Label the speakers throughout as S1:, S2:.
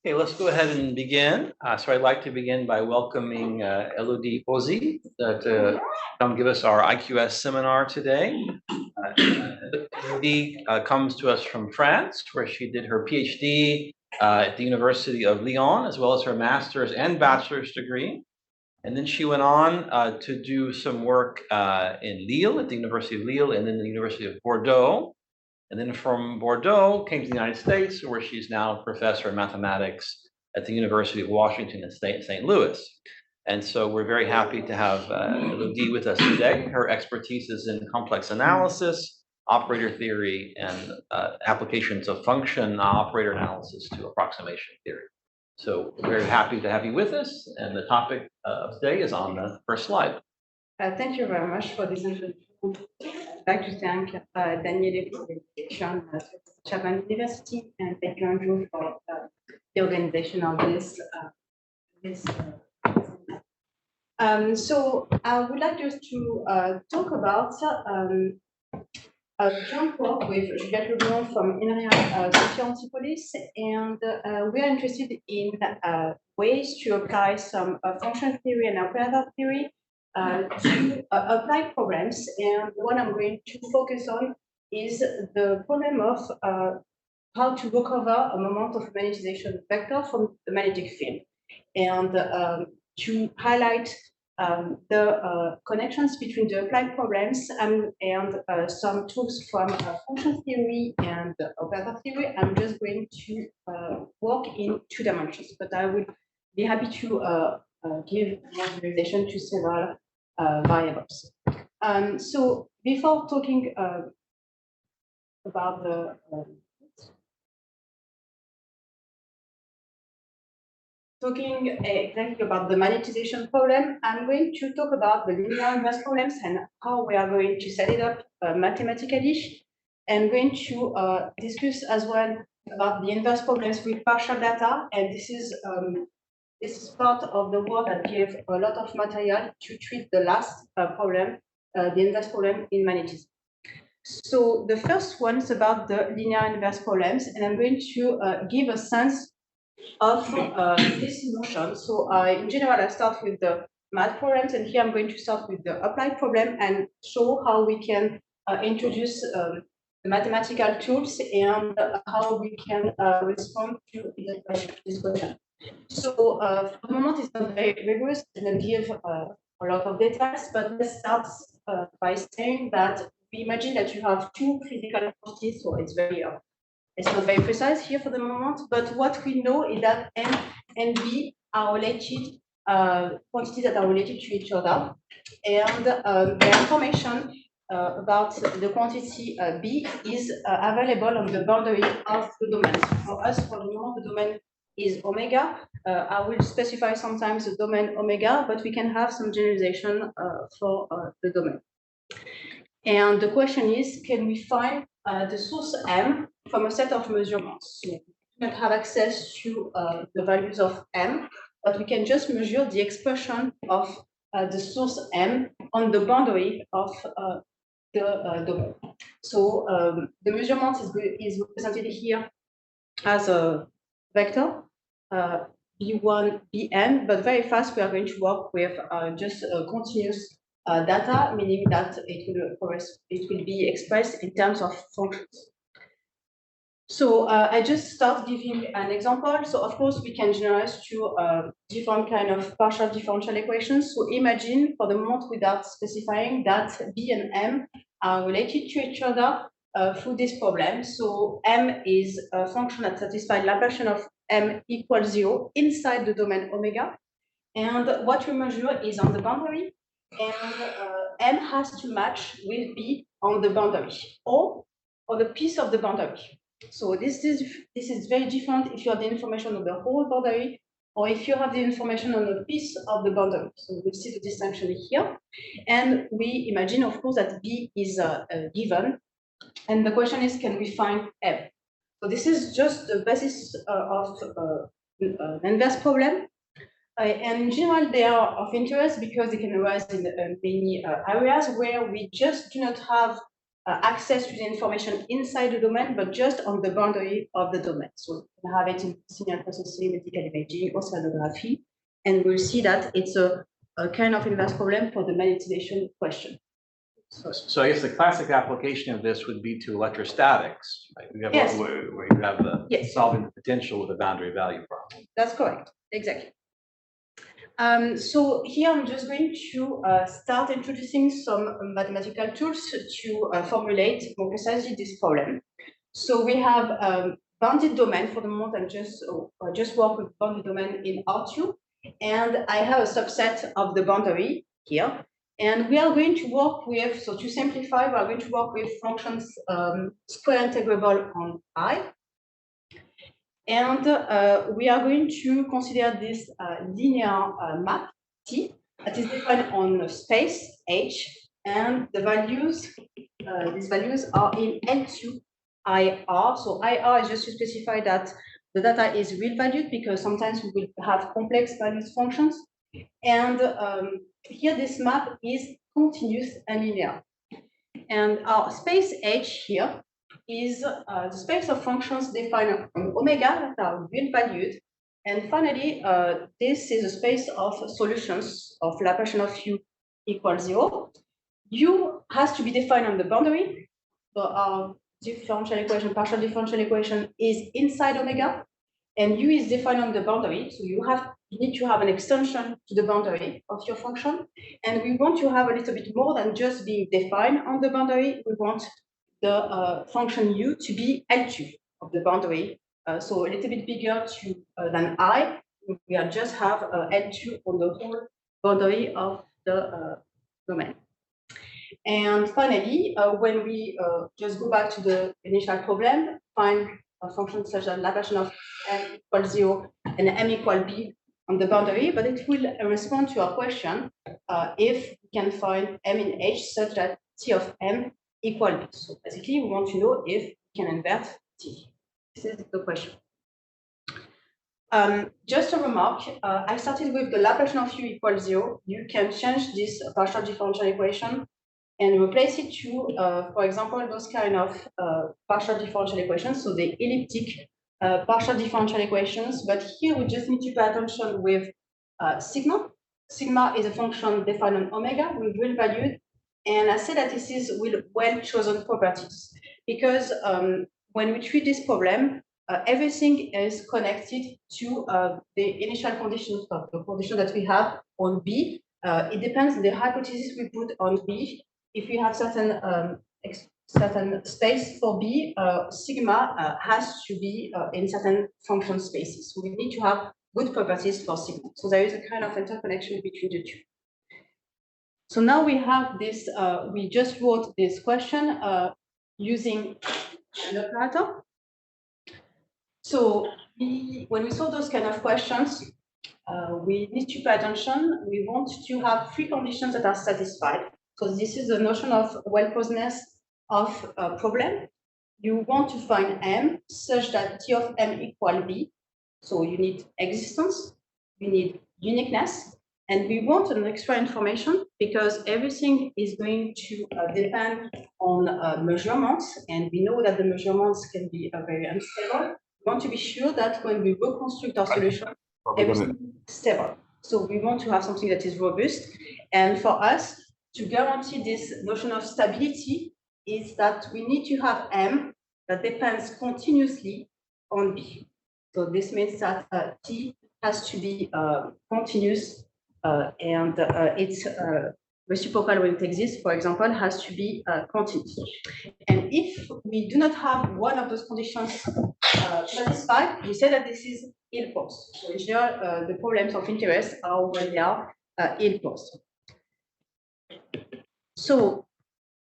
S1: Okay, let's go ahead and begin. So I'd like to begin by welcoming Elodie Pozzi to come give us our IQS seminar today. Elodie comes to us from France, where she did her PhD at the University of Lyon, as well as her master's and bachelor's degree. And then she went on to do some work in Lille, at the University of Lille, and then the University of Bordeaux. And then from Bordeaux, came to the United States, where she's now a professor of mathematics at the University of Washington in St. Louis. And so we're very happy to have Elodie with us today. Her expertise is in complex analysis, operator theory, and applications of function operator analysis to approximation theory. So we're very happy to have you with us. And the topic of today is on the first slide.
S2: Thank you very much for this introduction. I'd like to thank Daniele for the invitation to Chapman University, and thank you, Andrew, for the organization of this. So I would like just to talk about a joint work with Leblond from INRIA Sophia Antipolis, and we are interested in ways to apply some function theory and operator theory to apply problems. And what I'm going to focus on is the problem of how to recover a moment of magnetization vector from the magnetic field, and to highlight the connections between the applied problems and some tools from function theory and operator theory. I'm just going to work in 2 dimensions, but I would be happy to give more visualization to several variables. So before talking about the talking exactly about the magnetization problem, I'm going to talk about the linear inverse problems and how we are going to set it up mathematically, and going to discuss as well about the inverse problems with partial data. And this is part of the work that gave a lot of material to treat the last problem, the inverse problem in magnetism. So the first one is about the linear inverse problems, and I'm going to give a sense of this notion. So in general, I start with the math problems, and here I'm going to start with the applied problem and show how we can introduce the mathematical tools and how we can respond to this question. So for the moment, it's not very rigorous, and I'll give a lot of details, but let's start by saying that we imagine that you have 2 physical quantities, so it's not very precise here for the moment, but what we know is that M and B are related, quantities that are related to each other, and the information about the quantity B is available on the boundary of the domain. For us, for the moment, the domain is omega. I will specify sometimes the domain omega, but we can have some generalization for the domain. And the question is, can we find the source M from a set of measurements? So we do not have access to the values of M, but we can just measure the expression of the source M on the boundary of the domain. So the measurement is represented here as a vector, B1, Bn, but very fast we are going to work with just continuous data, meaning that it will be expressed in terms of functions. So I just start giving an example. So of course we can generalize to different kind of partial differential equations. So imagine for the moment without specifying that B and M are related to each other through this problem. So M is a function that satisfies Laplacian of M equals 0 inside the domain omega. And what we measure is on the boundary, and M has to match with B on the boundary or on the piece of the boundary. So this is very different if you have the information on the whole boundary or if you have the information on a piece of the boundary. So we'll see the distinction here. And we imagine, of course, that B is given. And the question is, can we find M? So this is just the basis of an inverse problem. And in general, they are of interest because they can arise in many areas where we just do not have access to the information inside the domain, but just on the boundary of the domain. So you can have it in signal processing, medical imaging, oceanography, and we'll see that it's a kind of inverse problem for the magnetization question.
S1: So I guess the classic application of this would be to electrostatics, right? We have
S2: Yes.
S1: where you have the solving the potential with a boundary value problem.
S2: That's correct, exactly. So here I'm just going to start introducing some mathematical tools to formulate more precisely this problem. So we have bounded domain for the moment. I'm just work with bounded domain in R2, and I have a subset of the boundary here. And we are going to work with, so to simplify, we are going to work with functions square integrable on I. And we are going to consider this linear map T that is defined on space H, and the values, these values are in L2 IR. So IR is just to specify that the data is real valued, because sometimes we will have complex values functions. And here this map is continuous and linear. And our space H here is the space of functions defined on omega that are real valued. And finally, this is a space of solutions of Laplacian of u equals 0. U has to be defined on the boundary. So our differential equation, partial differential equation, is inside omega, and u is defined on the boundary. So you need to have an extension to the boundary of your function. And we want to have a little bit more than just being defined on the boundary. We want the function u to be L2 of the boundary. So a little bit bigger than I. We just have L2 on the whole boundary of the domain. And finally, when we just go back to the initial problem, find a function such as Laplacian of m equals 0 and m equal b on the boundary, but it will respond to our question if we can find m in H such that t of m equal b. So basically, we want to know if we can invert t. This is the question. Just a remark, I started with the Laplacian of u equals 0. You can change this partial differential equation and replace it to, for example, those kind of partial differential equations, so the elliptic partial differential equations. But here we just need to pay attention with sigma. Sigma is a function defined on omega with real valued, and I say that this is with well-chosen properties, because when we treat this problem, everything is connected to the initial conditions, the condition that we have on B. It depends on the hypothesis we put on B. If we have certain space for B, sigma has to be in certain function spaces. So we need to have good properties for sigma. So there is a kind of interconnection between the two. So now we have this, we just wrote this question using an operator. So when we solve those kind of questions, we need to pay attention. We want to have three conditions that are satisfied. So this is the notion of well-posedness of a problem. You want to find m such that t of m equal b. So you need existence, you need uniqueness, and we want an extra information because everything is going to depend on measurements, and we know that the measurements can be very unstable. We want to be sure that when we reconstruct our solution, everything is stable. So we want to have something that is robust, and for us, to guarantee this notion of stability is that we need to have m that depends continuously on b. So this means that t has to be continuous and its reciprocal when it exists, for example, has to be continuous. And if we do not have one of those conditions satisfied, we say that this is ill-posed. So in general, the problems of interest are when they are ill-posed. So,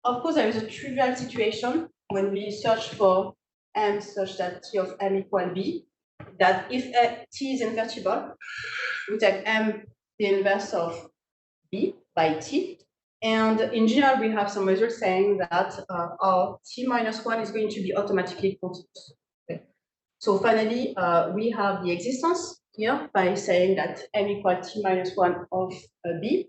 S2: of course, there is a trivial situation when we search for m such that t of m equal b, that if t is invertible, we take m the inverse of b by t. And in general, we have some results saying that our t minus 1 is going to be automatically continuous. Okay. So finally, we have the existence here by saying that m equals t minus 1 of b,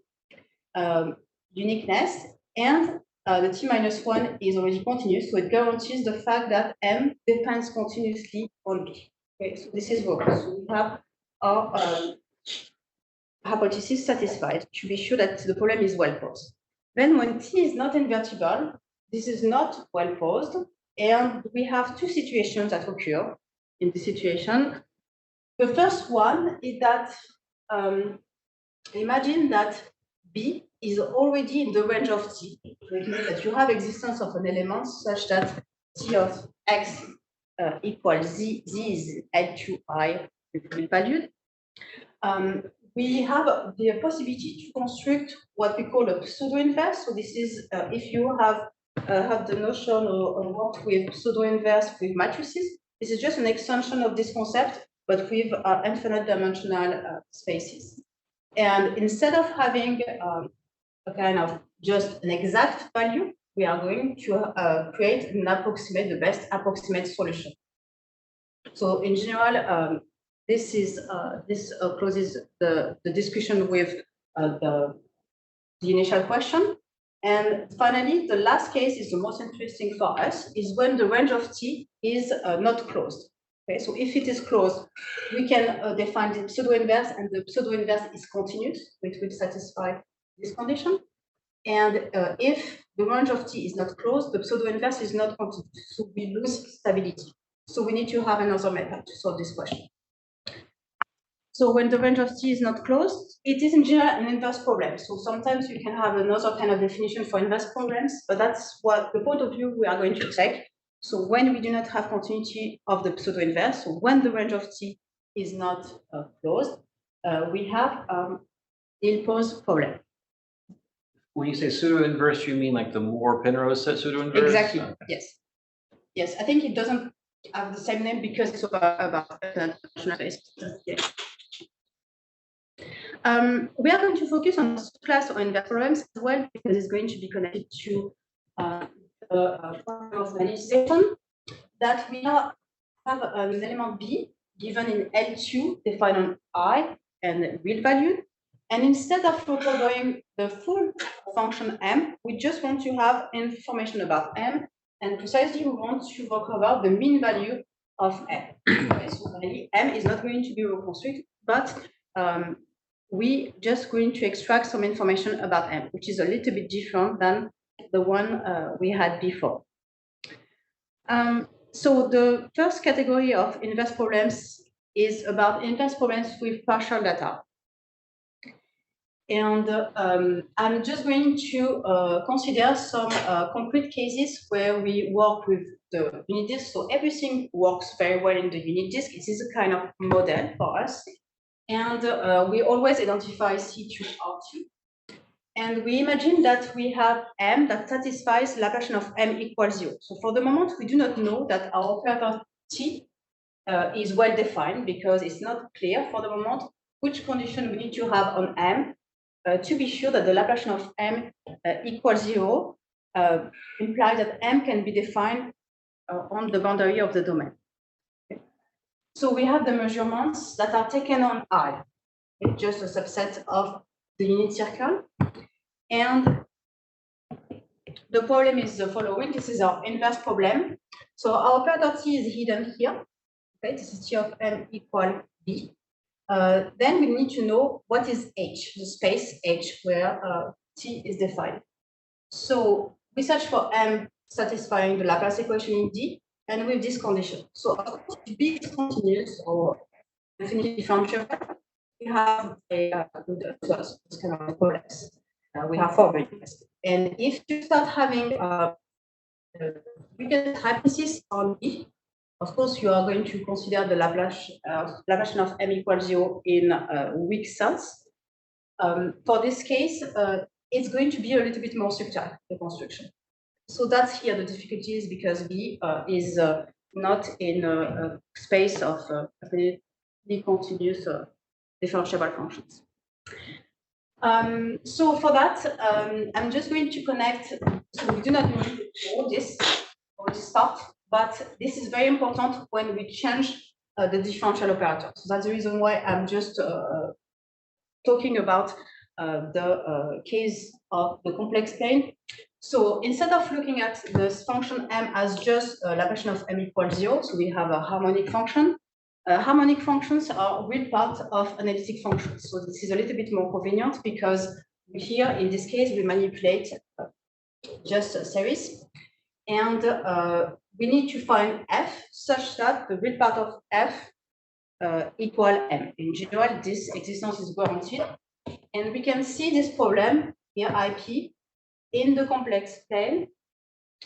S2: uniqueness, and the t minus 1 is already continuous, so it guarantees the fact that m depends continuously on b. Okay, so this is wrong. So we have our hypothesis satisfied to be sure that the problem is well posed. Then when t is not invertible, this is not well posed, and we have two situations that occur in this situation. The first one is that imagine that b is already in the range of t. So it means that you have existence of an element such that t of x equals z is L2i real valued. We have the possibility to construct what we call a pseudo-inverse. So this is if you have the notion or worked with pseudo-inverse with matrices. This is just an extension of this concept, but with infinite dimensional spaces. And instead of having a kind of just an exact value, we are going to create an approximate, the best approximate solution. So in general, this closes the discussion with the initial question. And finally, the last case is the most interesting for us, is when the range of t is not closed. Okay, so if it is closed, we can define the pseudo-inverse, and the pseudo-inverse is continuous, which will satisfy this condition. And if the range of t is not closed, the pseudo-inverse is not continuous, so we lose stability. So we need to have another method to solve this question. So when the range of t is not closed, it is in general an inverse problem. So sometimes you can have another kind of definition for inverse problems, but that's what the point of view we are going to take. So when we do not have continuity of the pseudo-inverse, so when the range of t is not closed, we have ill-posed problem.
S1: When you say pseudo-inverse, you mean like the Moore-Penrose set pseudo-inverse?
S2: Exactly, yes. Yes, I think it doesn't have the same name because it's about space. We are going to focus on class or inverse problems as well, because it's going to be connected to the problem of magnetization, that we now have an element B given in L2 defined on I and real valued. And instead of recovering the full function M, we just want to have information about M, and precisely we want to recover the mean value of M. Okay, so M is not going to be reconstructed, but we just going to extract some information about M, which is a little bit different than the one we had before. So the first category of inverse problems is about inverse problems with partial data. And I'm just going to consider some concrete cases where we work with the unit disk. So everything works very well in the unit disk. It is a kind of model for us. And we always identify C2R2. And we imagine that we have M that satisfies Laplacian of M equals 0. So for the moment, we do not know that our operator T is well defined, because it's not clear for the moment which condition we need to have on M to be sure that the Laplacian of M equals 0 implies that M can be defined on the boundary of the domain. Okay. So we have the measurements that are taken on I. It's just a subset of the unit circle. And the problem is the following. This is our inverse problem. So our operator T is hidden here. Okay, this is T of M equal B. Then we need to know what is H, the space H where T is defined. So we search for M satisfying the Laplace equation in D, and with this condition. So of course, if B is continuous or definitely differentiable, we have a good kind of problems. We have 4 variables. And if you start having weakest hypothesis on B, of course, you are going to consider the Laplacian of M equals 0 in weak sense. For this case, it's going to be a little bit more subtle, the construction. So that's here the difficulty is because B is not in a space of continuous differentiable functions. So for that, I'm just going to connect, so we do not need all this stuff, but this is very important when we change the differential operator. So that's the reason why I'm just talking about the case of the complex plane. So instead of looking at this function m as just Laplacian of m equals 0, so we have a harmonic function. Harmonic functions are real part of analytic functions. So this is a little bit more convenient because here, in this case, we manipulate just a series. And we need to find f such that the real part of f equal m. In general, this existence is guaranteed. And we can see this problem here, IP, in the complex plane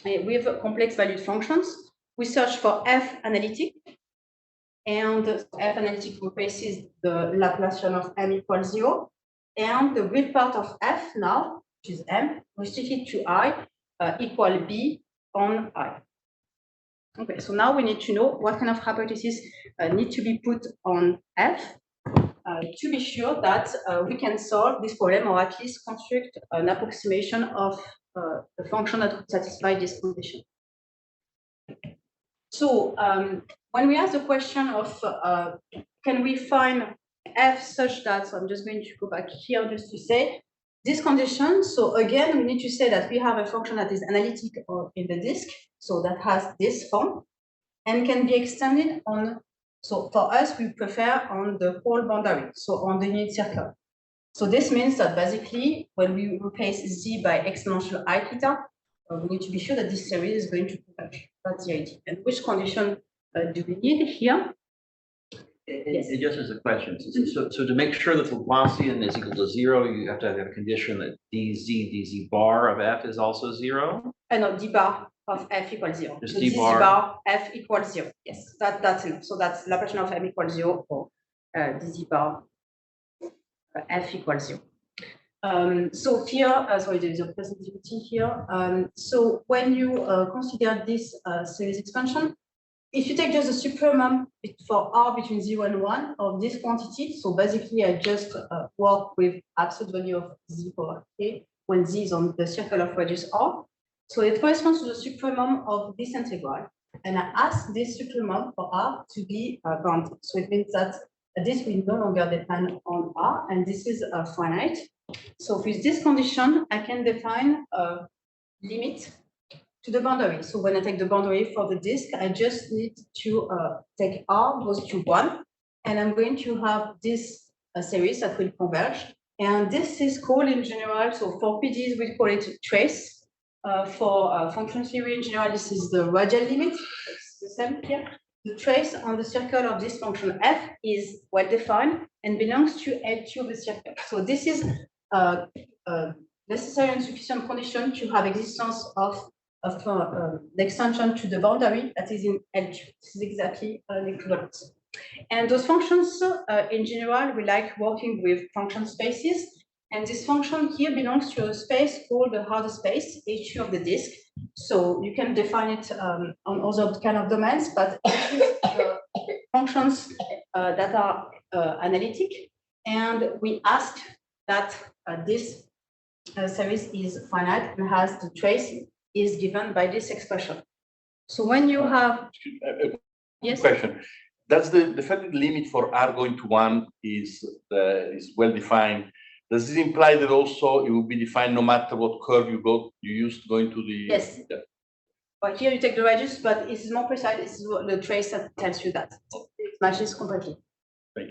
S2: with complex valued functions. We search for f analytic, and f analytic replaces the Laplacian of m equals 0. And the real part of f now, which is m, restricted to I, equal b on I. Okay, so now we need to know what kind of hypotheses need to be put on f to be sure that we can solve this problem, or at least construct an approximation of the function that would satisfy this condition. So when we ask the question of can we find f such that, so I'm just going to go back here just to say this condition. So again, we need to say that we have a function that is analytic in the disk, so that has this form, and can be extended on, so for us, we prefer on the whole boundary, so on the unit circle. So this means that basically, when we replace z by exponential I theta, we need to be sure that this series is going to converge. That's the idea. And which condition do we need here?
S1: Yes. It just as a question. So to make sure that the Laplacian is equal to 0, you have to have a condition that dz bar of f is also 0?
S2: No, d bar of f equals 0.
S1: Just
S2: so
S1: d bar.
S2: bar f equals 0. Yes, that's enough. So that's Laplacian of m equals 0 or dz bar f equals 0. So here, sorry, there is a positivity here. So when you consider this series expansion, if you take just the supremum for r between 0 and 1 of this quantity, so basically I just work with absolute value of z power k when z is on the circle of radius r. So it corresponds to the supremum of this integral. And I ask this supremum for r to be bounded. So it means that this will no longer depend on r, and this is finite. So with this condition, I can define a limit to the boundary. So when I take the boundary for the disk, I just need to take r goes to 1, and I'm going to have this series that will converge. And this is called in general, so for PDs, we call it trace. For function theory in general, this is the radial limit. It's the same here. The trace on the circle of this function f is well defined and belongs to L2 of the circle. So this is necessary and sufficient condition to have existence of the extension to the boundary that is in L2. This is exactly an equivalence. And those functions, in general, we like working with function spaces. And this function here belongs to a space called the Harder space, H2 of the disk. So you can define it on other kind of domains, but functions that are analytic. And we ask that this series is finite and has the trace is given by this expression. So when you have yes
S3: question, does the fact that the limit for r going to 1 is well defined, does this imply that also it will be defined no matter what curve you use going to the
S2: yes? Yeah. But here you take the radius, but it's more precise. This is the trace that tells you that it matches completely.
S3: Thank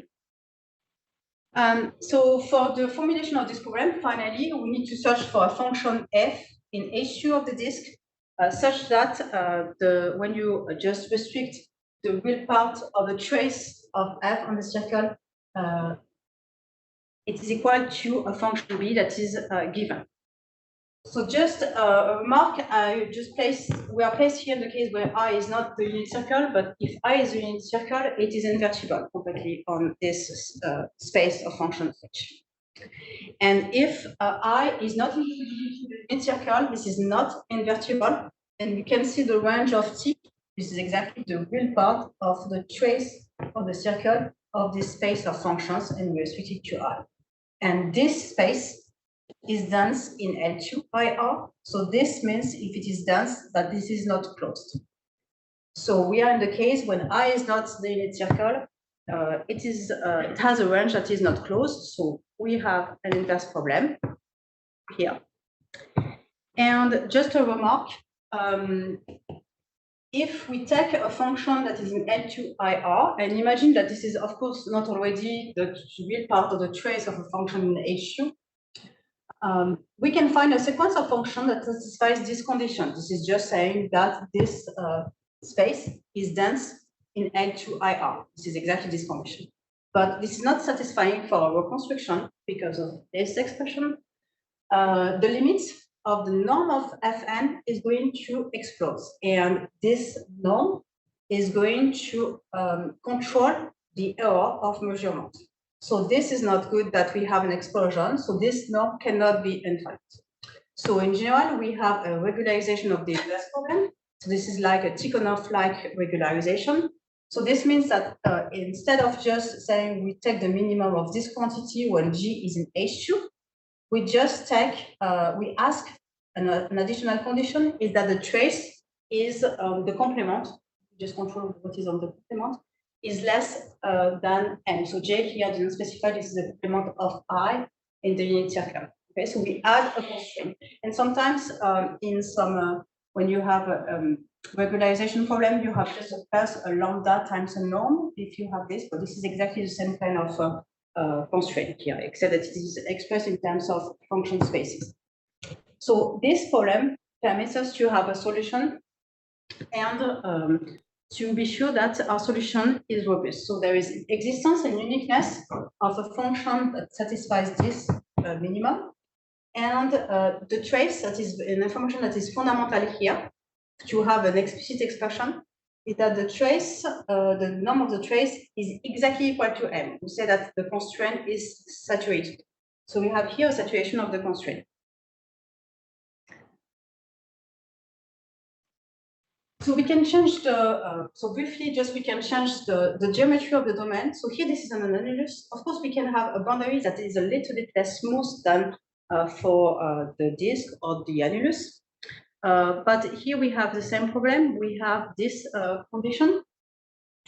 S3: you.
S2: So for the formulation of this problem, finally, we need to search for a function f in H2 of the disk, such that when you just restrict the real part of the trace of f on the circle, it is equal to a function b that is given. So just a remark, we are placed here in the case where I is not the unit circle, but if I is the unit circle, it is invertible completely on this space of function h. And if I is not in the unit circle, this is not invertible, and you can see the range of t. This is exactly the real part of the trace of the circle of this space of functions, and we restrict it to I. And this space is dense in L2 by R. So this means if it is dense, that this is not closed. So we are in the case when I is not the unit circle, it has a range that is not closed. So we have an inverse problem here. And just a remark, if we take a function that is in L2IR, and imagine that this is, of course, not already the real part of the trace of a function in H2, we can find a sequence of functions that satisfies this condition. This is just saying that this space is dense in L2IR. This is exactly this condition. But this is not satisfying for our reconstruction because of this expression. The limits of the norm of Fn is going to explode. And this norm is going to control the error of measurement. So this is not good that we have an explosion. So this norm cannot be infinite. So in general, we have a regularization of the inverse problem. So this is like a Tikhonov-like regularization. So this means that instead of just saying we take the minimum of this quantity when G is in H2, we just take, we ask an additional condition is that the trace is the complement, just control what is on the complement, is less than n. So J here didn't specify this is the complement of I in the unit circle. Okay, so we add a constraint. And sometimes in some, when you have a regularization problem, you have just a lambda times a norm if you have this, but this is exactly the same kind of constraint here, except that it is expressed in terms of function spaces. So this problem permits us to have a solution and to be sure that our solution is robust. So there is existence and uniqueness of a function that satisfies this minimum. And the trace that is an information that is fundamental here to have an explicit expression is that the trace, the norm of the trace is exactly equal to n. We say that the constraint is saturated. So we have here a saturation of the constraint. So we can change the, so briefly, just we can change the geometry of the domain. So here, this is an annulus. Of course, we can have a boundary that is a little bit less smooth than for the disk or the annulus. But here we have the same problem. We have this condition.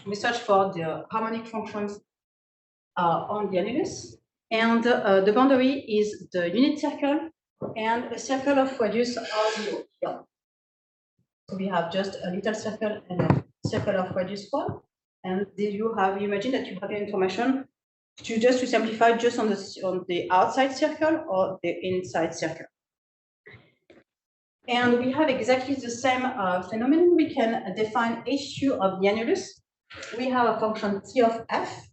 S2: We search for the harmonic functions on the annulus. And the boundary is the unit circle and a circle of radius R0 here. So we have just a little circle and a circle of radius 4. And then you imagine that you have your information to simplify just on the outside circle or the inside circle. And we have exactly the same phenomenon. We can define H2 of the annulus. We have a function T of F,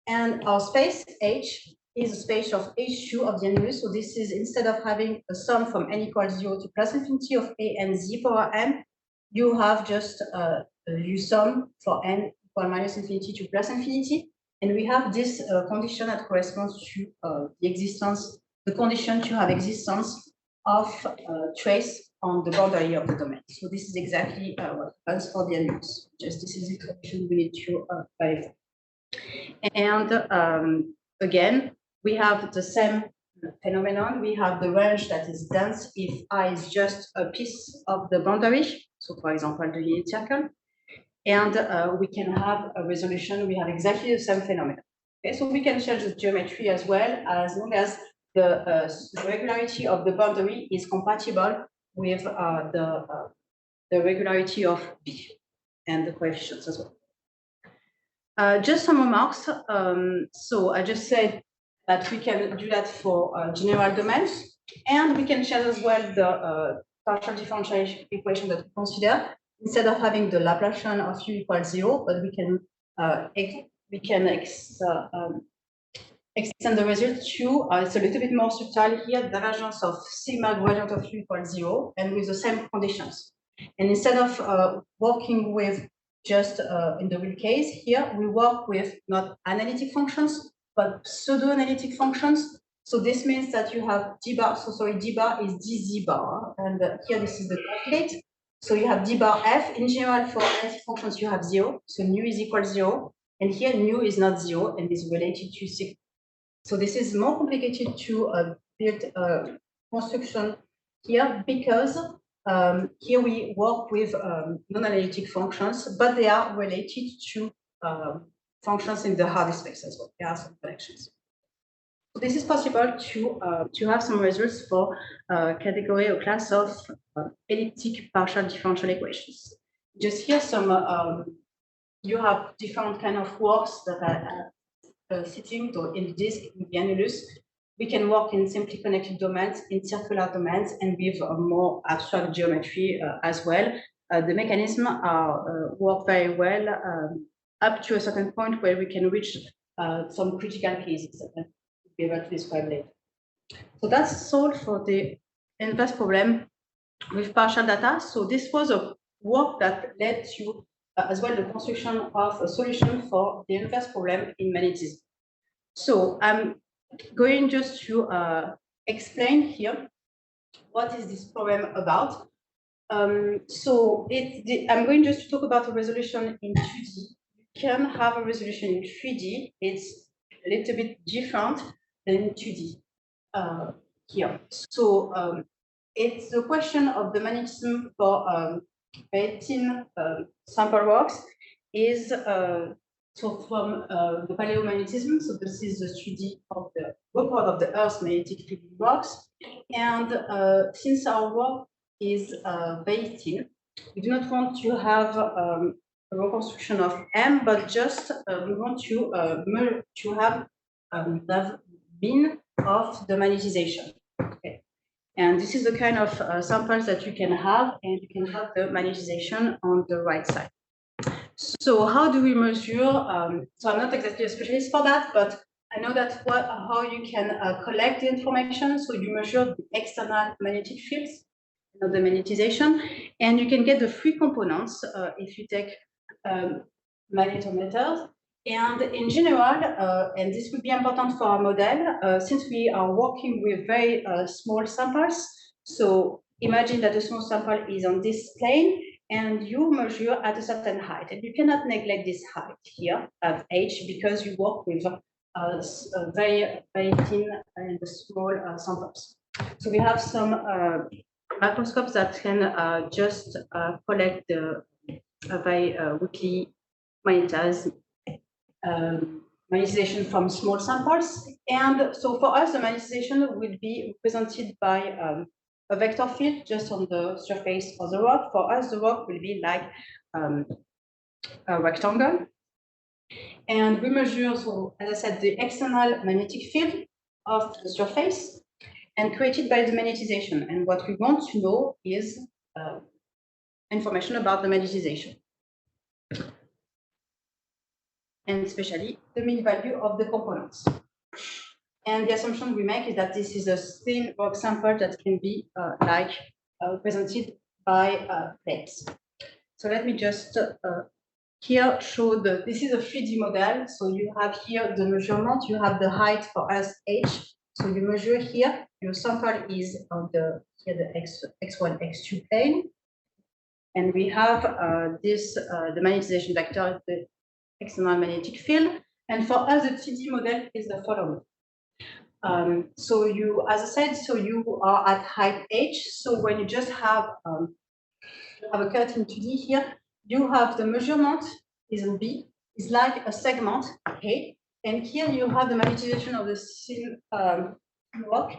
S2: and our space H is a space of H2 of the annulus. So this is, instead of having a sum from n equals 0 to plus infinity of A and Z power n, you have just you sum for n equal minus infinity to plus infinity. And we have this condition that corresponds to the existence, the condition to have existence of trace on the boundary of the domain. So this is exactly what happens for the annulus. Just this is the condition we need to verify. And again, we have the same phenomenon. We have the range that is dense if I is just a piece of the boundary. So for example, the unit circle. And we can have a resolution. We have exactly the same phenomenon. Okay, so we can change the geometry as well, as long as the regularity of the boundary is compatible with the regularity of B and the coefficients as well. Just some remarks. So I just said that we can do that for general domains, and we can change as well the partial differential equation that we consider. Instead of having the Laplacian of u equals 0, but we can extend the result to, it's a little bit more subtle here, the divergence of sigma gradient of u equals 0, and with the same conditions. And instead of working with just in the real case, here we work with not analytic functions, but pseudo-analytic functions. So this means that you have d bar, so sorry, d bar is dz bar, and here this is the calculate. So you have d bar f. In general, for analytic functions, you have 0. So nu is equal to 0. And here, nu is not 0 and is related to sigma. So this is more complicated to build a construction here because here we work with non-analytic functions, but they are related to functions in the Hardy space as well. There are some connections. So this is possible to have some results for category or class of elliptic partial differential equations. Just here some, you have different kind of works that are sitting in the disk, in the annulus. We can work in simply connected domains, in circular domains, and with more abstract geometry as well. The mechanism work very well up to a certain point where we can reach some critical cases that I'll be able to describe later. So that's all for the inverse problem with partial data. So this was a work that led to as well the construction of a solution for the inverse problem in magnetism. So I'm going just to explain here what is this problem about. So I'm going just to talk about a resolution in 2D. You can have a resolution in 3D. It's a little bit different than 2D here. So it's the question of the magnetism for 18 sample works is so from the paleomagnetism. So this is the study of the record of the Earth's magnetic field rocks. And since our work is very thin, we do not want to have a reconstruction of M, but just we want to have the mean of the magnetization. Okay. And this is the kind of samples that you can have, and you can have the magnetization on the right side. So how do we measure? So I'm not exactly a specialist for that, but I know that how you can collect the information. So you measure the external magnetic fields, the magnetization, and you can get the three components if you take magnetometers. And in general, and this will be important for our model, since we are working with very small samples. So imagine that the small sample is on this plane, and you measure at a certain height. And you cannot neglect this height here of h because you work with very, very thin and small samples. So we have some microscopes that can just collect the very weakly magnetized magnetization from small samples. And so for us, the magnetization will be represented by a vector field just on the surface of the rock. For us, the rock will be like a rectangle. And we measure, so as I said, the external magnetic field of the surface and created by the magnetization. And what we want to know is information about the magnetization, and especially the mean value of the components. And the assumption we make is that this is a thin rock sample that can be represented by plates. So let me just here show this is a 3D model. So you have here the measurement, you have the height for us h. So you measure here, your sample is on the x1, x2 plane. And we have the magnetization vector, the external magnetic field. And for us, the 3D model is the following. So you, as I said, so you are at height h. So when you just have a cut in 2D here, you have the measurement is in B, is like a segment A. And here you have the magnetization of the thin rock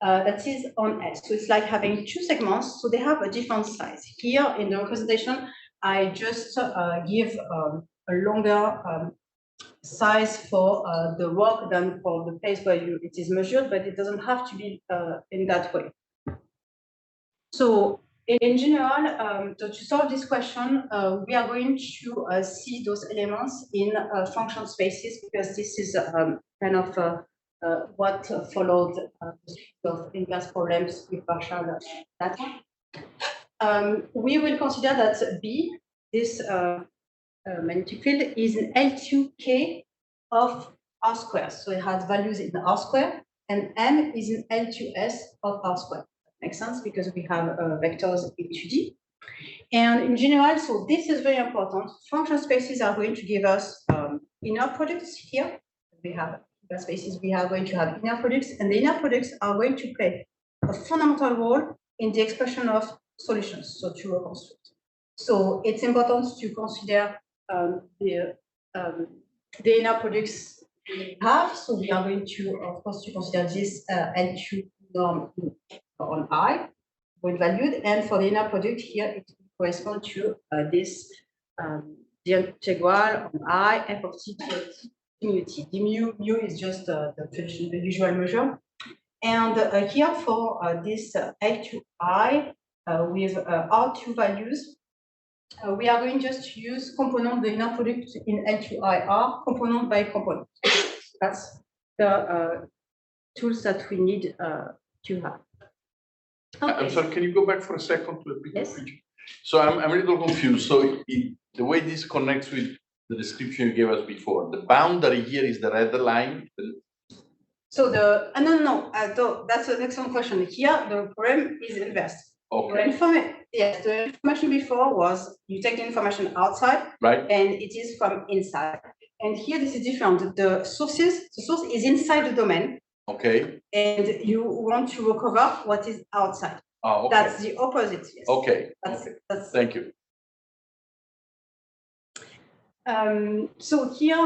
S2: that is on S. So it's like having two segments, so they have a different size. Here in the representation, I just give a longer size for the rock than for the place where it is measured, but it doesn't have to be in that way. So in general, to solve this question, we are going to see those elements in function spaces, because this is kind of what followed the of inverse problems with partial data. We will consider that B, this magnetic field, is an L2K of R squared. So it has values in R squared, and M is an L2S of R squared. Makes sense because we have vectors in 2D. And in general, so this is very important. Function spaces are going to give us inner products here. We have inner spaces, we are going to have inner products, and the inner products are going to play a fundamental role in the expression of solutions, so to reconstruct. So it's important to consider the inner products we have. So we are going to, of course, to consider this L2 norm on I when valued, and for the inner product here, it corresponds to this the integral on I f of t mu t. The mu is just the usual measure, and here for this L2I with R2 values. We are going just to use component, the inner product in L2IR, component by component. That's the tools that we need to have. Okay.
S3: I'm sorry, can you go back for a second to a bigger
S2: Yes.
S3: picture? So I'm a little confused. So the way this connects with the description you gave us before, the boundary here is the red line.
S2: So no, that's an excellent question. Here, the problem is inverse.
S3: Okay.
S2: Yes, the information before was you take the information outside,
S3: Right.
S2: and it is from inside. And here, this is different. The source is inside the domain.
S3: Okay.
S2: And you want to recover what is outside.
S3: Oh, okay.
S2: That's the opposite. Yes.
S3: Okay.
S2: That's
S3: Thank you.
S2: So here,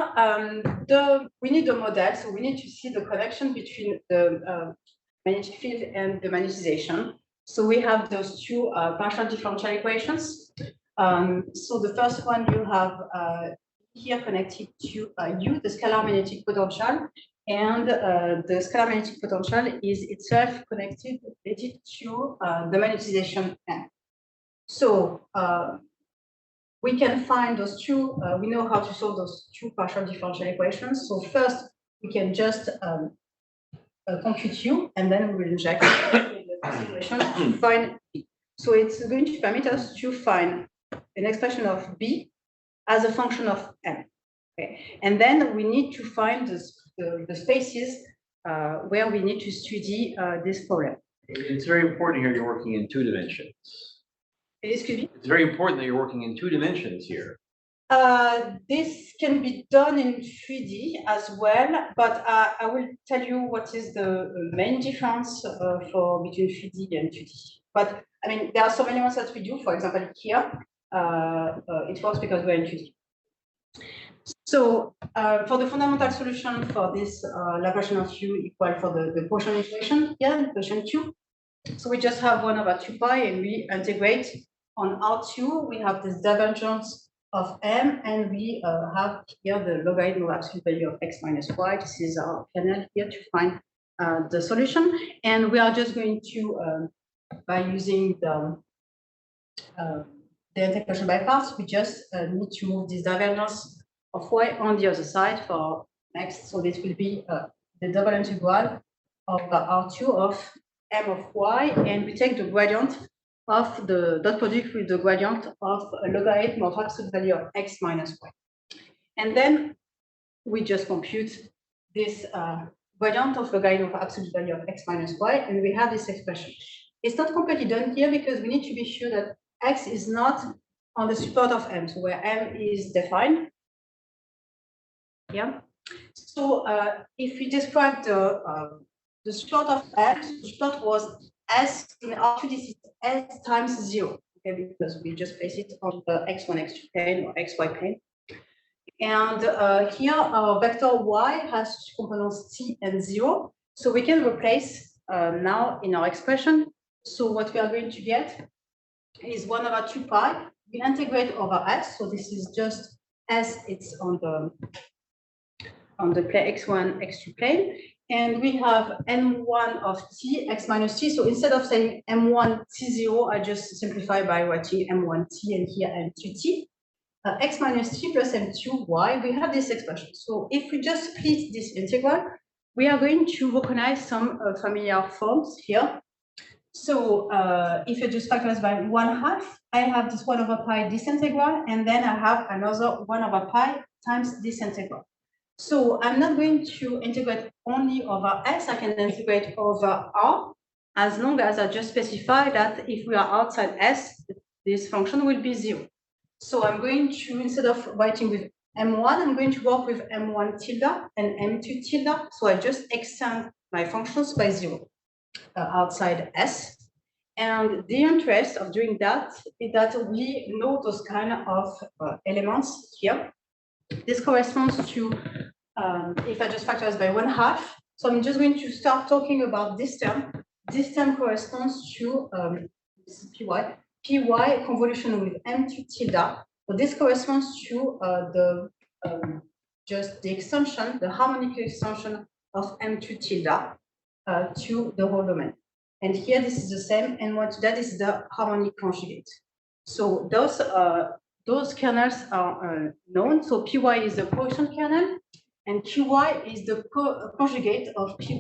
S2: we need a model. So we need to see the connection between the magnetic field and the magnetization. So we have those two partial differential equations. So the first one you have here connected to U, the scalar magnetic potential, and the scalar magnetic potential is itself connected to the magnetization M. So we can find those two, we know how to solve those two partial differential equations. So first, we can just compute U, and then we will inject the equation to find B. So it's going to permit us to find an expression of B as a function of M. Okay. And then we need to find the spaces where we need to study this problem.
S1: It's very important here you're working in 2 dimensions.
S2: Excuse me?
S1: It's very important that you're working in 2 dimensions here.
S2: This can be done in 3D as well, but I will tell you what is the main difference between 3D and 2D. But I mean, there are some elements that we do. For example, here, it works because we're in 2D. So for the fundamental solution for this Laplacian of U equal for the quotient equation, here, equation 2. So we just have 1 over 2 pi, and we integrate on R2. We have this divergence of M, and we have here the logarithm of absolute value of x minus y. This is our panel here to find the solution. And we are just going to, by using the integration by parts, we just need to move this divergence of y on the other side for next. So this will be the double integral of R2 of M of y, and we take the gradient of the dot product with the gradient of a logarithm of absolute value of x minus y. And then we just compute this gradient of logarithm of absolute value of x minus y, and we have this expression. It's not completely done here because we need to be sure that x is not on the support of M, so where M is defined. Yeah. So if we describe the support of M, the support was S in R2, this is S times 0, okay, because we just place it on the x1, x2 plane or xy plane. And here our vector y has components t and 0. So we can replace now in our expression. So what we are going to get is 1 over 2 pi. We integrate over s. So this is just s, it's on the plane x1, x2 plane. And we have m1 of t, x minus t. So instead of saying m1 t0, I just simplify by writing m1 t and here m2t. X minus t plus m2 y, we have this expression. So if we just split this integral, we are going to recognize some familiar forms here. So if you just factorize by 1/2, I have this 1 over pi this integral, and then I have another 1 over pi times this integral. So I'm not going to integrate only over s, I can integrate over r, as long as I just specify that if we are outside s, this function will be 0. So I'm going to, instead of writing with m1, I'm going to work with m1 tilde and m2 tilde. So I just extend my functions by 0 outside s. And the interest of doing that is that we know those kind of elements here. This corresponds to if I just factorize by 1/2. So I'm just going to start talking about this term. This term corresponds to this is py convolution with m2 tilde. So this corresponds to just the extension, the harmonic extension of m2 tilde to the whole domain. And here this is the same, and what that is the harmonic conjugate. So those kernels are known. So py is the quotient kernel, and qy is the conjugate of py.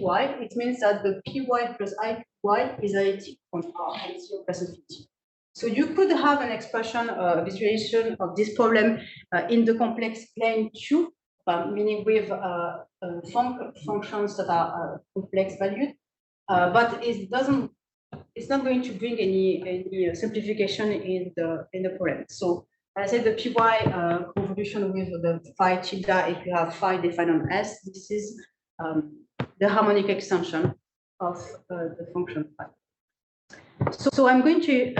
S2: It means that the py plus iqy is additive on R and 0 plus infinity. So you could have an expression, visualization of this problem in the complex plane Q, meaning with functions that are complex valued, but it's not going to bring any simplification in the problem. So I said the py convolution with the phi tilde, if you have phi defined on S, this is the harmonic extension of the function phi. So I'm going to,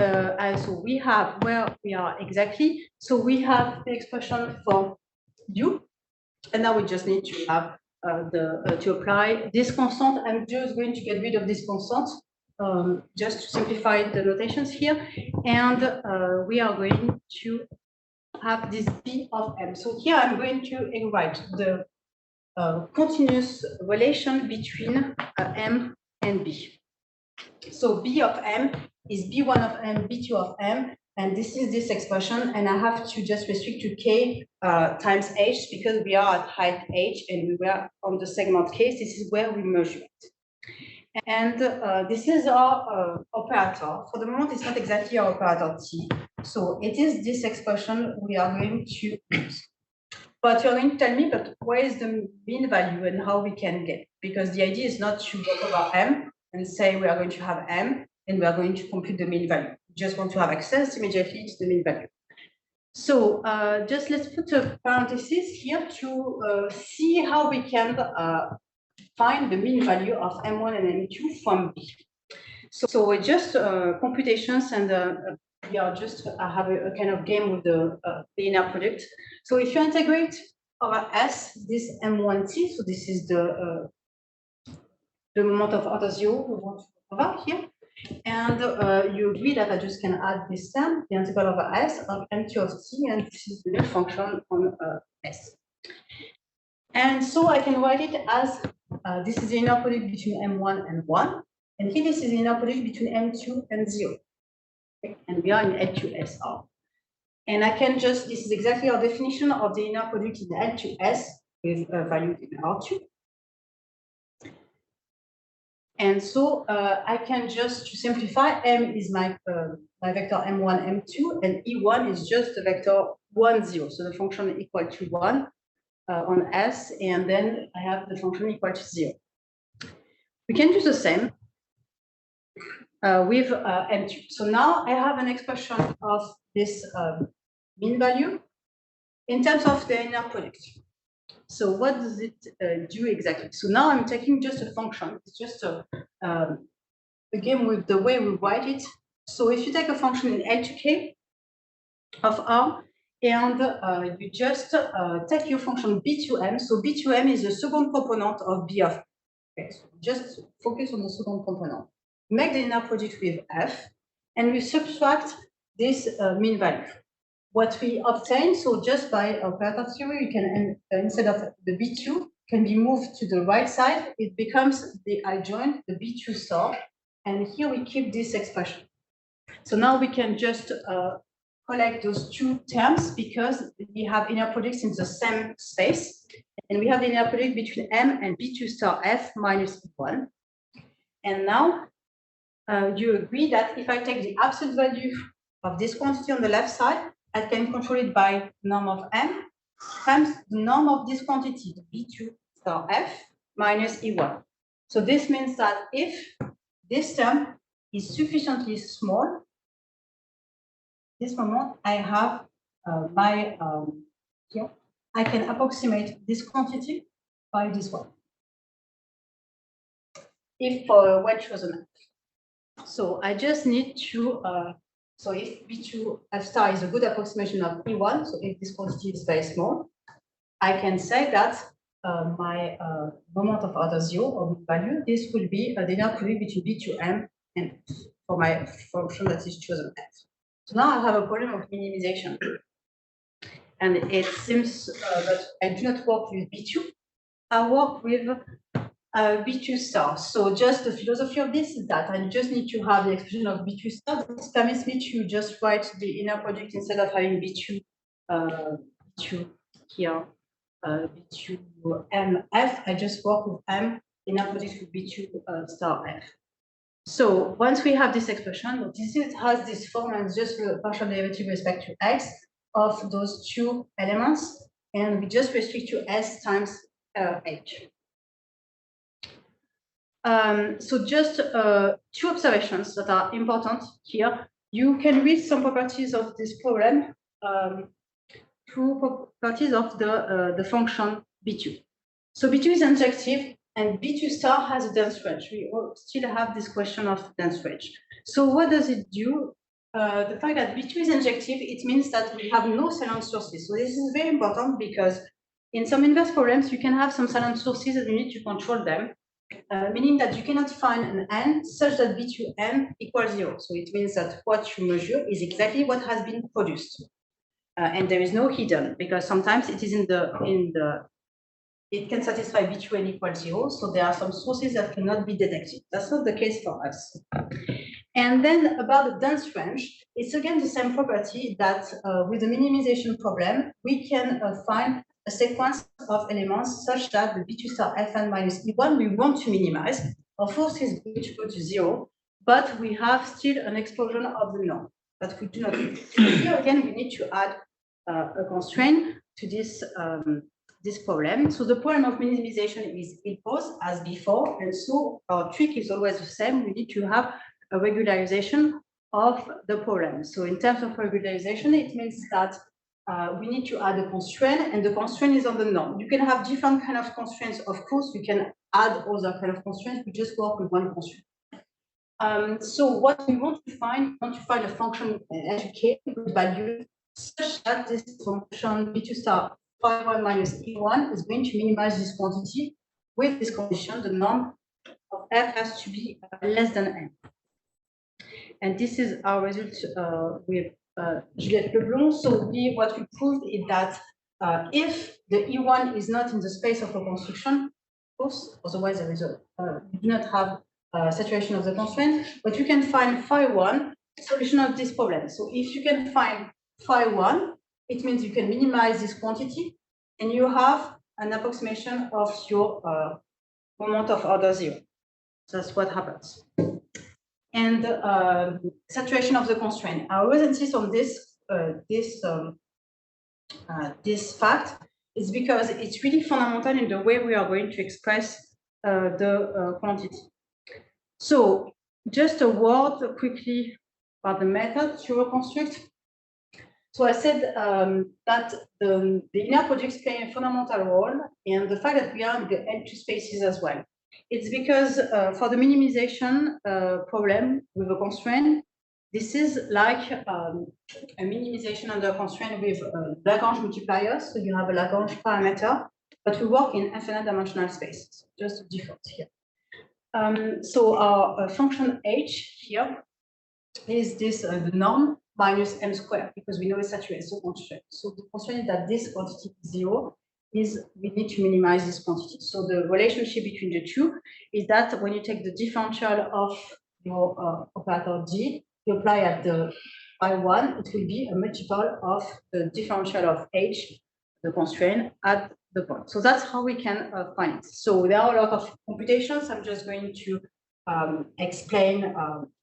S2: so we have where we are exactly. So we have the expression for U, and now we just need to have to apply this constant. I'm just going to get rid of this constant, just to simplify the notations here. And we are going to have this B of M. So here I'm going to write the continuous relation between M and B. So B of M is B1 of M, B2 of M, and this is this expression, and I have to just restrict to K times H because we are at height H and we were on the segment case. This is where we measure it. And this is our operator. For the moment, it's not exactly our operator T. So it is this expression we are going to use. But you're going to tell me, but where is the mean value and how we can get it? Because the idea is not to go over M and say we are going to have M and we are going to compute the mean value. We just want to have access immediately to the mean value. So just let's put a parenthesis here to see how we can find the mean value of M1 and M2 from B. So we're just computations, and we are just have a kind of game with the linear product. So if you integrate over S, this M1T, so this is the moment of order 0 we want to over here. And you agree that I just can add this term, the integral over S of M2 of T, and this is the new function on S. And so I can write it as this is the inner product between M1 and 1. And here this is the inner product between M2 and 0. Okay? And we are in L2SR. And I can just, this is exactly our definition of the inner product in L2S with value in R2. And so I can just, to simplify, M is my vector M1, M2, and E1 is just the vector 1, 0. So the function equal to 1 on S, and then I have the function equal to 0. We can do the same with M2. So now I have an expression of this mean value in terms of the inner product. So what does it do exactly? So now I'm taking just a function. It's just a game with the way we write it. So if you take a function in L2K of R, and you just take your function B2M. So B2M is the second component of B of M. Okay, so just focus on the second component. Make the inner product with F, and we subtract this mean value. What we obtain, so just by operator theory, we can, instead of the B2, can be moved to the right side. It becomes the adjoint, the B2 star, and here we keep this expression. So now we can just collect those two terms because we have inner products in the same space, and we have the inner product between M and B2 star F minus 1. And now you agree that if I take the absolute value of this quantity on the left side, I can control it by norm of M times the norm of this quantity, the B2 star F minus E1. So this means that if this term is sufficiently small, this moment I have here, I can approximate this quantity by this one. If for well chosen. So I just need to, so if B2 F star is a good approximation of E1, so if this quantity is very small, I can say that my moment of order 0 or value, this will be the inner product between B2M and F for my function that is chosen F. So now I have a problem of minimization. And it seems that I do not work with B2. I work with B2 star. So just the philosophy of this is that I just need to have the expression of B2 star. This permits me to just write the inner product instead of having B2 here, B2 MF. I just work with M, inner product with B2 star F. So once we have this expression, this has this form and just the partial derivative with respect to X of those two elements, and we just restrict to S times H. So just two observations that are important here. You can read some properties of this problem, two properties of the function B2. So B2 is injective, and B2 star has a dense range. We still have this question of dense range. So what does it do? The fact that B2 is injective, it means that we have no silent sources. So this is very important because in some inverse problems, you can have some silent sources and you need to control them, meaning that you cannot find an n such that B2n equals 0. So it means that what you measure is exactly what has been produced. And there is no hidden, because sometimes it is it can satisfy B2n equals 0. So there are some sources that cannot be detected. That's not the case for us. And then about the dense range, it's again the same property that with the minimization problem, we can find a sequence of elements such that the B2 star Fn minus E1 we want to minimize. Of course, is going to go to 0, but we have still an explosion of the norm that we do not need. Here again, we need to add a constraint to this this problem. So the problem of minimization is imposed as before, and so our trick is always the same. We need to have a regularization of the problem. So in terms of regularization, it means that we need to add a constraint, and the constraint is on the norm. You can have different kind of constraints. Of course, you can add other kind of constraints. We just work with one constraint. So what we want to find a function FK with value such that this function B2 star phi1 minus E1 is going to minimize this quantity with this condition. The norm of F has to be less than n. And this is our result with Juliette Leblond. So what we proved is that if the E1 is not in the space of a construction, of course, otherwise there is we do not have saturation of the constraint, but you can find phi1 solution of this problem. So if you can find phi1, it means you can minimize this quantity, and you have an approximation of your moment of order 0. So that's what happens. And saturation of the constraint. I always insist on this this fact is because it's really fundamental in the way we are going to express the quantity. So just a word quickly about the method to reconstruct. So I said that the inner products play a fundamental role, and the fact that we are in the L2 spaces as well. It's because for the minimization problem with a constraint, this is like a minimization under constraint with Lagrange multipliers. So you have a Lagrange parameter, but we work in infinite dimensional spaces, just a default here. So our function h here is this the norm minus m squared, because we know it's saturated, so constraint. So the constraint is that this quantity is 0, is we need to minimize this quantity. So the relationship between the two is that when you take the differential of your operator g, you apply at the phi1, it will be a multiple of the differential of h, the constraint, at the point. So that's how we can find it. So there are a lot of computations. I'm just going to explain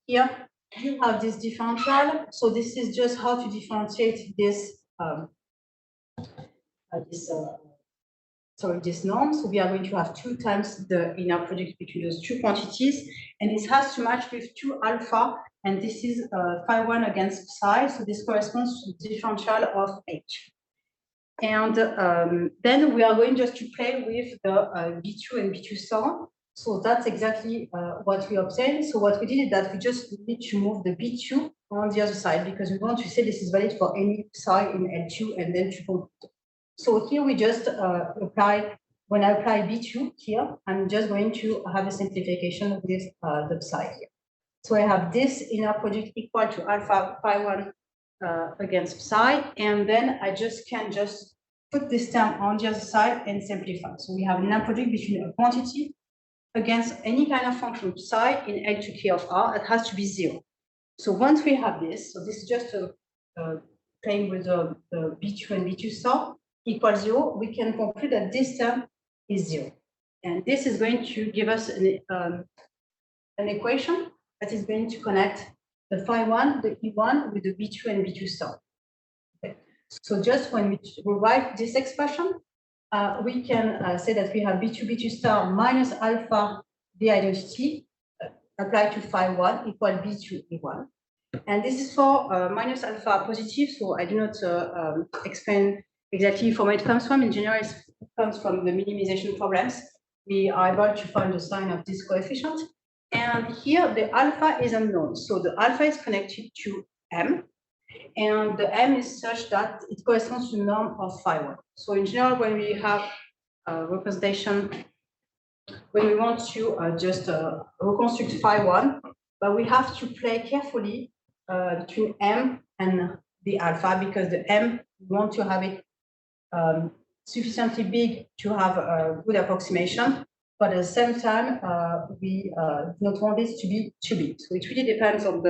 S2: here. You have this differential. So this is just how to differentiate this this norm. So we are going to have 2 times the inner product between those two quantities, and this has to match with 2 alpha, and this is phi1 against psi. So this corresponds to the differential of h. And then we are going just to play with the B2 and B2 star. So that's exactly what we obtained. So what we did is that we just need to move the B2 on the other side, because we want to say this is valid for any psi in L2 and then to compute. So here we just apply when I apply B2 here, I'm just going to have a simplification with the psi here. So I have this inner product equal to alpha phi 1 against psi, and then I can just put this term on the other side and simplify. So we have an inner product between a quantity against any kind of function psi in L to K of R. It has to be 0. So once we have this, so this is just playing with the B2 and B2 star equals 0, we can conclude that this term is 0. And this is going to give us an equation that is going to connect the phi 1, the E1 with the B2 and B2 star. Okay. So just when we write this expression, we can say that we have B2, B2 star minus alpha d identity applied to phi 1 equal B2, E1. And this is for minus alpha positive, so I do not explain exactly from where it comes from. In general, it comes from the minimization problems. We are able to find the sign of this coefficient. And here the alpha is unknown. So the alpha is connected to M. And the M is such that it corresponds to the norm of phi 1. So in general, when we have representation, when we want to just reconstruct phi 1, but we have to play carefully between M and the alpha, because the M, we want to have it sufficiently big to have a good approximation, but at the same time, we do not want this to be too big. So it really depends on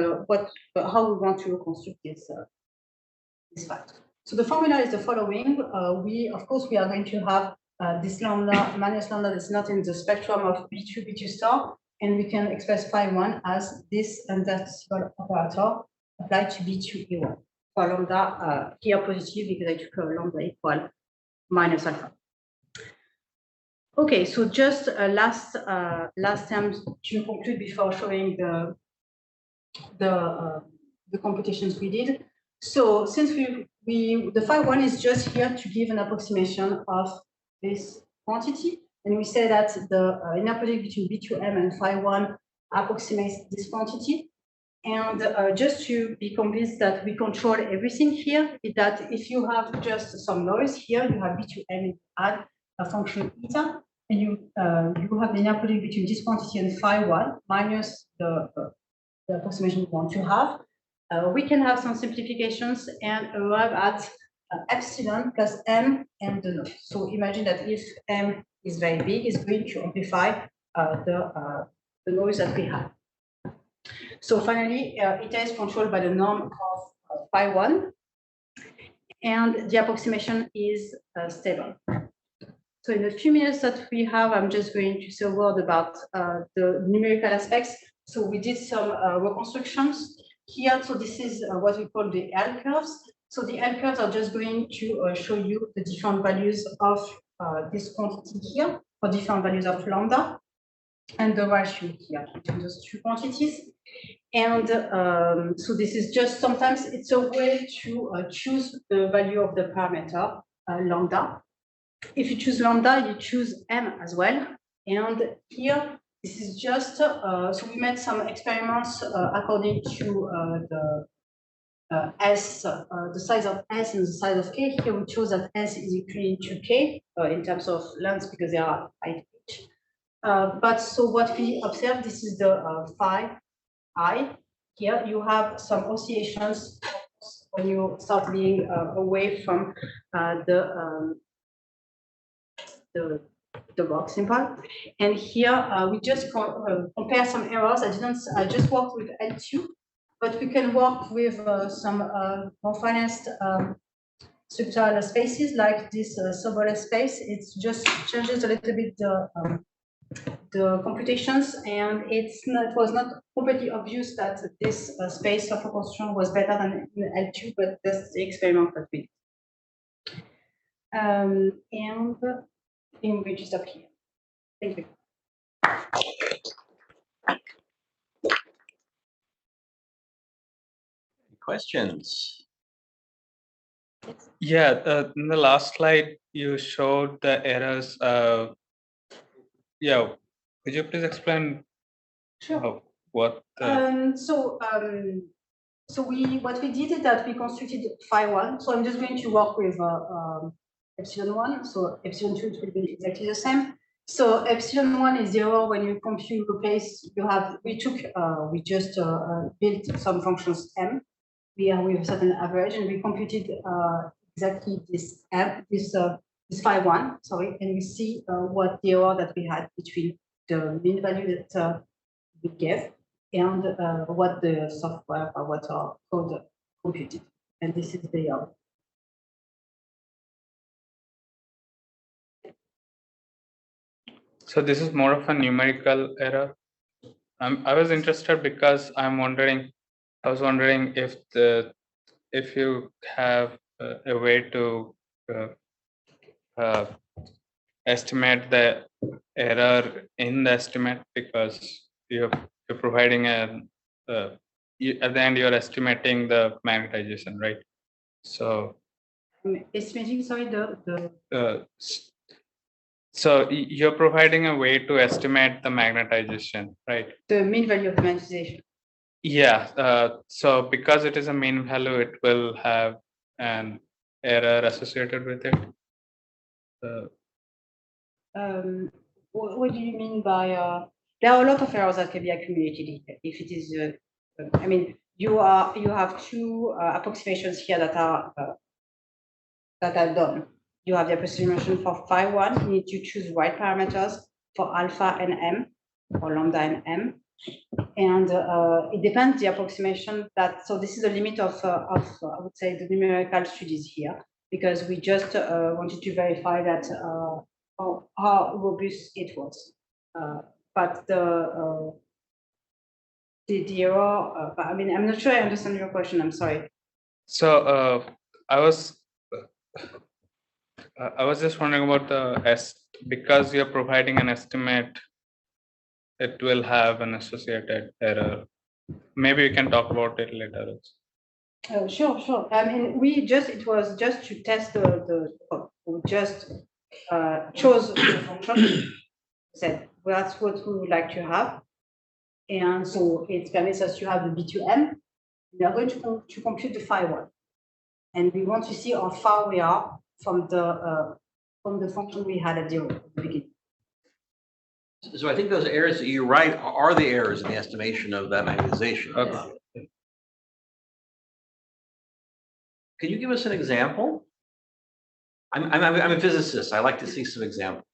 S2: how we want to reconstruct this fact. So the formula is the following. Of course, we are going to have this lambda minus lambda that's not in the spectrum of B2, B2 star, and we can express phi 1 as this and that operator applied to B2, E1. For lambda here positive because I took lambda equal minus alpha. Okay, so just last term to conclude before showing the computations we did. So since the phi 1 is just here to give an approximation of this quantity, and we say that the inner product between B2M and phi 1 approximates this quantity. And just to be convinced that we control everything here, is that if you have just some noise here, you have B2M and add a function eta, and you have the inner product between this quantity and phi 1 minus the approximation we want to have. We can have some simplifications and arrive at epsilon plus M and the noise. So imagine that if M is very big, it's going to amplify the noise that we have. So finally, eta is controlled by the norm of phi 1, and the approximation is stable. So in the few minutes that we have, I'm just going to say a word about the numerical aspects. So we did some reconstructions here. So this is what we call the L curves. So the L curves are just going to show you the different values of this quantity here for different values of lambda, and the ratio here between those two quantities. And so this is just, sometimes it's a way to choose the value of the parameter lambda. If you choose lambda, you choose M as well. And here, this is just, so we made some experiments according to S, the size of S and the size of K. Here we chose that S is equal to K in terms of lengths because they are height each. But so what we observe, this is the phi I. Here you have some oscillations when you start being away from the box symbol. And here we just compare some errors. I just worked with L2, but we can work with some more finest subtle spaces like this Sobolev space. It just changes a little bit the computations, and it was not completely obvious that this space of reconstruction was better than in L2, but that's the experiment that we did. And I think we're going to stop here. Thank you.
S1: Questions?
S4: Yeah, in the last slide, you showed the errors. Yeah, could you please explain what?
S2: So what we did is that we constructed phi 1. So I'm just going to work with epsilon 1. So epsilon 2 will be exactly the same. So epsilon 1 is 0 when you compute replace. We just built some functions m. We are with a certain average, and we computed exactly this phi 1. Sorry, and we see what the error that we had between the mean value that we gave and what the software or what our code computed. And this is the error.
S4: So this is more of a numerical error. I was interested because I was wondering if you have a way to estimate the error in the estimate, because you're providing at the end you're estimating the magnetization, right? So
S2: Estimating, sorry,
S4: so you're providing a way to estimate the magnetization, right?
S2: the mean value of the magnetization.
S4: Yeah. So because it is a mean value, it will have an error associated with it.
S2: What do you mean by? There are a lot of errors that can be accumulated if it is. I mean, you have two approximations here that are done. You have the approximation for phi 1. You need to choose right parameters for alpha and m, or lambda and m, and it depends the approximation that. So this is the limit of I would say the numerical studies here, because we just wanted to verify that how robust it was. But the error. I mean, I'm not sure I understand your question. I'm sorry.
S4: So I was just wondering about because you're providing an estimate, it will have an associated error. Maybe we can talk about it later.
S2: Sure. I mean, it was just to test we just chose the function, said, well, that's what we would like to have. And so it permits us to have the B2M. We are going to compute the phi 1. And we want to see how far we are from the function we had at 0 at the beginning.
S1: So I think those errors that you write are the errors in the estimation of that magnetization.
S4: Okay.
S1: Can you give us an example? I'm a physicist. I like to see some examples.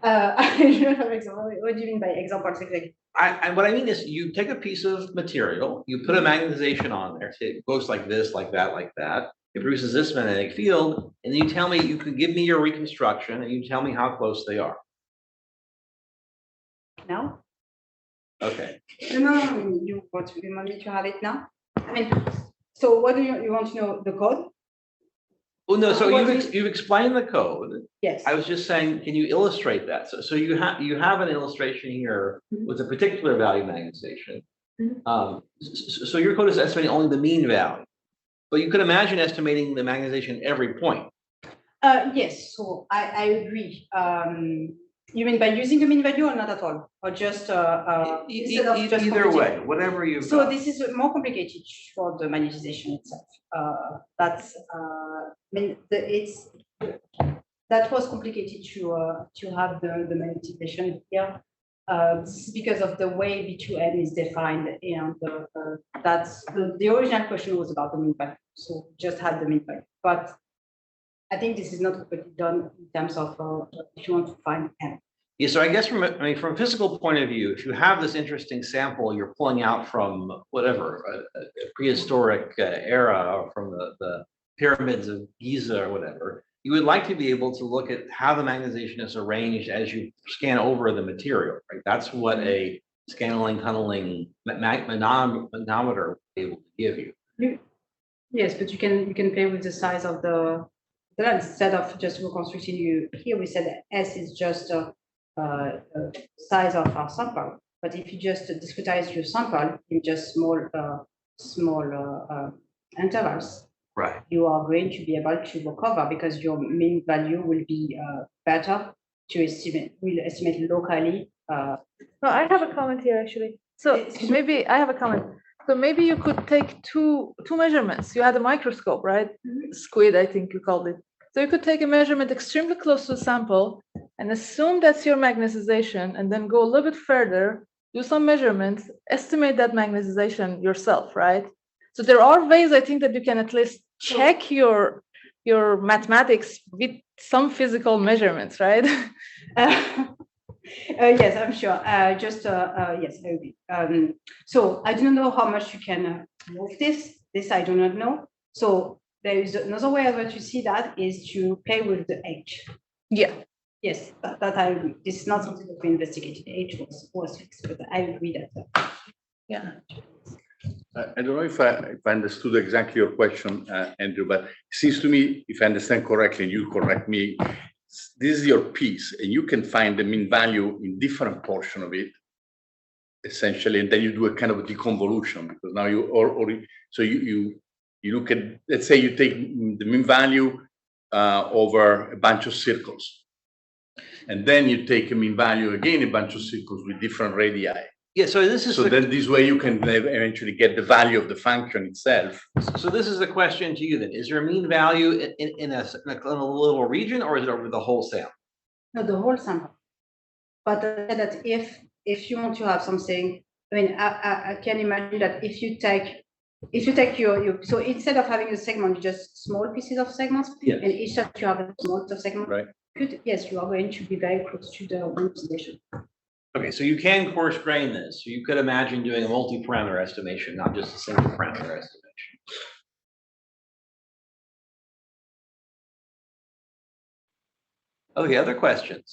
S2: I don't have example. What do you mean by examples exactly?
S1: What I mean is, you take a piece of material, you put a magnetization on there. It goes like this, like that, like that. It produces this magnetic field, and then you tell me, you can give me your reconstruction, and you tell me how close they are.
S2: Now?
S1: Okay.
S2: No. You want me to have it now? I mean, so what do you want to know? The code?
S1: Oh no. So you've explained the code.
S2: Yes.
S1: I was just saying, can you illustrate that? So you have an illustration here with a particular value magnetization. So your code is estimating only the mean value, but you could imagine estimating the magnetization at every point.
S2: Yes. So I agree. You mean by using the mean value or not at all, or just
S1: either way, whatever you.
S2: So this is more complicated for the magnetization itself. That was complicated to have the magnetization here. This is because of the way B2M is defined, and that's the original question was about the mean value. So just had the mean value, but I think this is not completely done in terms of if you want to find M.
S1: Yeah, so I guess from a physical point of view, if you have this interesting sample you're pulling out from whatever, a prehistoric era, or from the pyramids of Giza or whatever, you would like to be able to look at how the magnetization is arranged as you scan over the material, right? That's what a scanning tunneling manometer will be able to give you.
S2: Yes, but you can play with the size of the lens instead of just reconstructing. Here we said S is just size of our sample, but if you just discretize your sample in just small intervals,
S1: right,
S2: you are going to be able to recover, because your mean value will be better to estimate. Will estimate locally.
S5: No, I have a comment here actually. So maybe I have a comment. So maybe you could take two measurements. You had a microscope, right? Squid, I think you called it. So you could take a measurement extremely close to the sample and assume that's your magnetization, and then go a little bit further, do some measurements, estimate that magnetization yourself, right? So there are ways, I think, that you can at least check your mathematics with some physical measurements, right?
S2: Yes, I'm sure. Yes, I agree. So I don't know how much you can move this. This I do not know. So there is another way to see that is to play with the age.
S5: Yeah.
S2: Yes, that I agree. This is not something that we investigated. Age was fixed, but I agree that.
S5: Yeah.
S3: I don't know if I understood exactly your question, Andrew, but it seems to me, if I understand correctly, and you correct me, this is your piece, and you can find the mean value in different portion of it, essentially, and then you do a kind of a deconvolution, because now you look at, let's say you take the mean value over a bunch of circles, and then you take a mean value again, a bunch of circles with different radii.
S1: Yeah, so this is
S3: then this way you can eventually get the value of the function itself.
S1: So this is the question to you then. Is your mean value in a little region, or is it over the whole sample?
S2: No, the whole sample. But that if you want to have something, I mean, I can imagine that if you take your so instead of having a segment, just small pieces of segments,
S1: Yes.
S2: and each that you have a small segment,
S3: Right.
S2: Yes, you are going to be very close to the magnetization.
S1: Okay, so you can coarse grain this. So you could imagine doing a multi-parameter estimation, not just a single parameter estimation. Okay, other questions?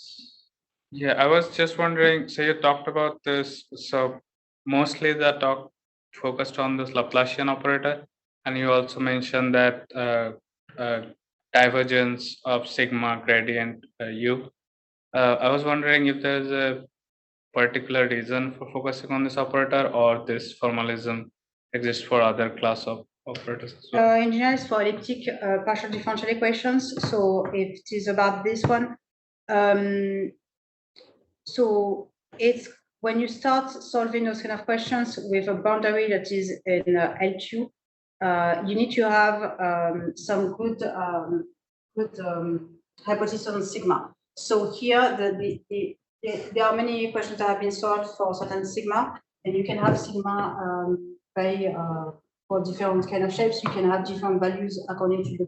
S4: Yeah, I was just wondering, so you talked about this, so mostly the talk focused on this Laplacian operator, and you also mentioned that divergence of sigma gradient u. I was wondering if there's a particular reason for focusing on this operator, or this formalism exists for other class of operators as well?
S2: In general, it's for elliptic partial differential equations. So if it is about this one, so it's when you start solving those kind of questions with a boundary that is in L2, you need to have some good hypothesis on sigma. So here, there are many equations that have been solved for certain sigma, and you can have sigma for different kind of shapes. You can have different values according to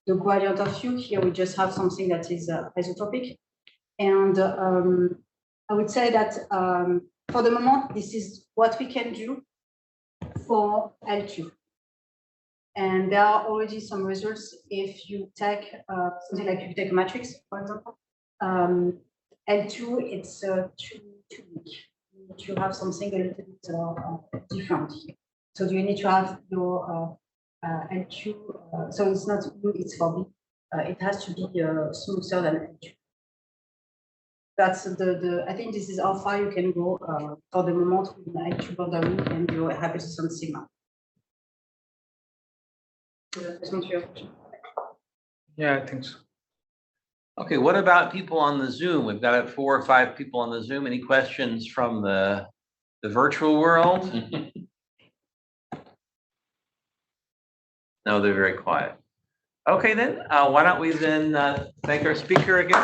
S2: the gradient of u. Here we just have something that is isotropic. And I would say that for the moment, this is what we can do for L2. And there are already some results if you take something like you take a matrix, for example. L2, it's too weak. You need to have something a little bit different here. So you need to have your L2, so it's not U, it's for B. It has to be smoother than L2. That's I think this is how far you can go for the moment with the L2 boundary and your hypothesis on sigma.
S4: Yeah, I think so.
S1: Okay, what about people on the Zoom? We've got 4 or 5 people on the Zoom. Any questions from the virtual world? No, they're very quiet. Okay, then why don't we then thank our speaker again?